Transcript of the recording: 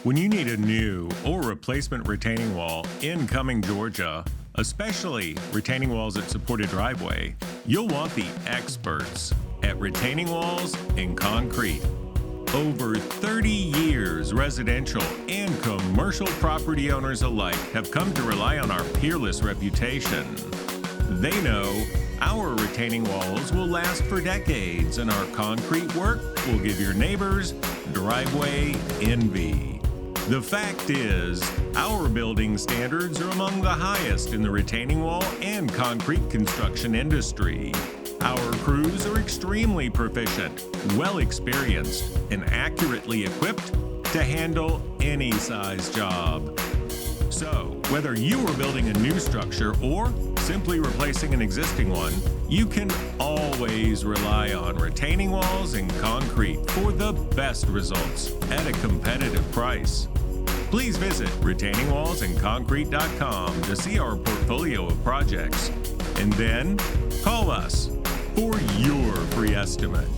When you need a new or replacement retaining wall in Cumming, Georgia, especially retaining walls that support a driveway, you'll want the experts at Retaining Walls in Concrete. Over 30 years, residential and commercial property owners alike have come to rely on our peerless reputation. They know our retaining walls will last for decades, and our concrete work will give your neighbors driveway envy. The fact is, our building standards are among the highest in the retaining wall and concrete construction industry. Our crews are extremely proficient, well experienced, and accurately equipped to handle any size job. So, whether you are building a new structure or simply replacing an existing one, you can always rely on retaining walls and concrete for the best results at a competitive price. Please visit retainingwallsandconcrete.com to see our portfolio of projects, and then call us for your free estimate.